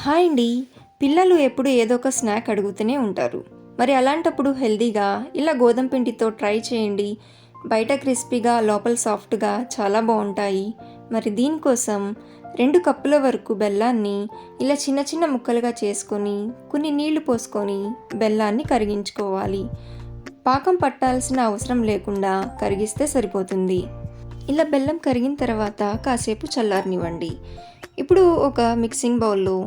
Hi అండి. పిల్లలు ఎప్పుడు ఏదో ఒక స్నాక్ అడుగుతూనే ఉంటారు. మరి అలాంటప్పుడు హెల్తీగా ఇలా గోధుమ పిండితో ట్రై చేయండి. బయట క్రిస్పీగా లోపల సాఫ్ట్గా చాలా బాగుంటాయి. మరి దీనికోసం 2 కప్పుల వరకు బెల్లాన్ని ఇలా చిన్న చిన్న ముక్కలుగా చేసుకొని కొన్ని నీళ్లు పోసుకొని బెల్లాన్ని కరిగించుకోవాలి. పాకం పట్టాల్సిన అవసరం లేకుండా కరిగిస్తే సరిపోతుంది. ఇలా బెల్లం కరిగిన తర్వాత కాసేపు చల్లారనివ్వండి. ఇప్పుడు ఒక మిక్సింగ్ బౌల్లో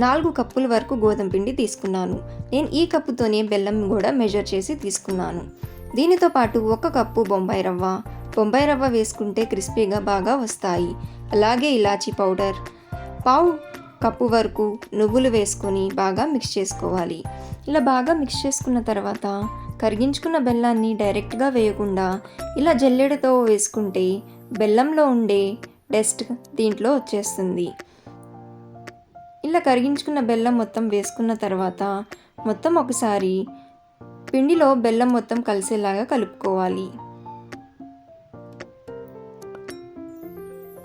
4 కప్పుల వరకు గోధుమ పిండి తీసుకున్నాను. నేను ఈ కప్పుతోనే బెల్లం కూడా మెజర్ చేసి తీసుకున్నాను. దీనితో పాటు 1 కప్పు బొంబాయి రవ్వ వేసుకుంటే క్రిస్పీగా బాగా వస్తాయి. అలాగే ఇలాచీ పౌడర్, పావు కప్పు వరకు నువ్వులు వేసుకొని బాగా మిక్స్ చేసుకోవాలి. ఇలా బాగా మిక్స్ చేసుకున్న తర్వాత కరిగించుకున్న బెల్లాన్ని డైరెక్ట్గా వేయకుండా ఇలా జల్లెడతో వేసుకుంటే బెల్లంలో ఉండే డస్ట్ దీంట్లో వచ్చేస్తుంది. ఇలా కరిగించుకున్న బెల్లం మొత్తం వేసుకున్న తర్వాత మొత్తం ఒకసారి పిండిలో బెల్లం మొత్తం కలిసేలాగా కలుపుకోవాలి.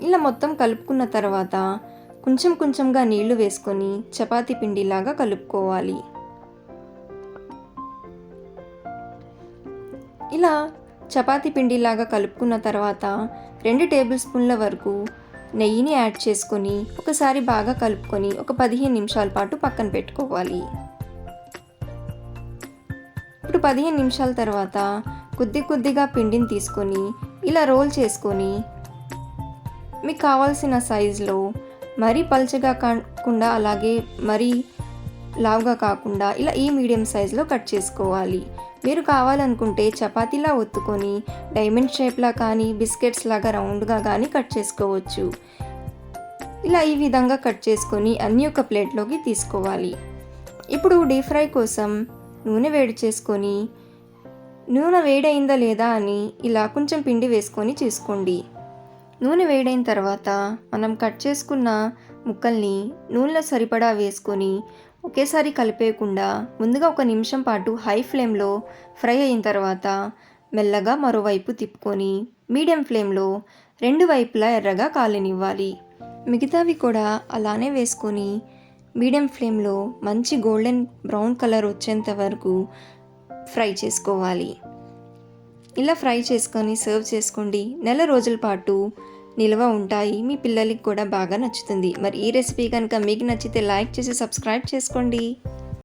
ఇలా మొత్తం కలుపుకున్న తర్వాత కొంచెం కొంచెంగా నీళ్లు వేసుకొని చపాతీ పిండిలాగా కలుపుకోవాలి. ఇలా చపాతీ పిండిలాగా కలుపుకున్న తర్వాత 2 టేబుల్ స్పూన్ల వరకు నెయ్యిని యాడ్ చేసుకొని ఒకసారి బాగా కలుపుకొని ఒక 15 నిమిషాల పాటు పక్కన పెట్టుకోవాలి. ఇప్పుడు 15 నిమిషాల తర్వాత కొద్దిగా పిండిని తీసుకొని ఇలా రోల్ చేసుకొని మీకు కావాల్సిన సైజులో మరీ పల్చగా కాకుండా అలాగే మరీ లావుగా కాకుండా ఇలా ఈ మీడియం సైజులో కట్ చేసుకోవాలి. మీరు కావాలనుకుంటే చపాతీలా ఒత్తుకొని డైమండ్ షేప్లా కానీ బిస్కెట్స్ లాగా రౌండ్గా కానీ కట్ చేసుకోవచ్చు. ఇలా ఈ విధంగా కట్ చేసుకొని అన్నీ ఒక ప్లేట్లోకి తీసుకోవాలి. ఇప్పుడు డీప్ ఫ్రై కోసం నూనె వేడి చేసుకొని నూనె వేడైందా లేదా అని ఇలా కొంచెం పిండి వేసుకొని చూసుకోండి. నూనె వేడైన తర్వాత మనం కట్ చేసుకున్న ముక్కల్ని నూనెలో సరిపడా వేసుకొని ఒకేసారి కలిపేయకుండా ముందుగా 1 నిమిషం పాటు హై ఫ్లేమ్లో ఫ్రై అయిన తర్వాత మెల్లగా మరోవైపు తిప్పుకొని మీడియం ఫ్లేమ్లో 2 వైపులా ఎర్రగా కాలనివ్వాలి. మిగతావి కూడా అలానే వేసుకొని మీడియం ఫ్లేమ్లో మంచి గోల్డెన్ బ్రౌన్ కలర్ వచ్చేంత వరకు ఫ్రై చేసుకోవాలి. ఇలా ఫ్రై చేసుకొని సర్వ్ చేసుకోండి. నెల రోజుల పాటు నిల్వ ఉంటాయి. మీ పిల్లలకి కూడా బాగా నచ్చుతుంది. మరి ఈ రెసిపీ కనుక మీకు నచ్చితే లైక్ చేసి సబ్స్క్రైబ్ చేసుకోండి.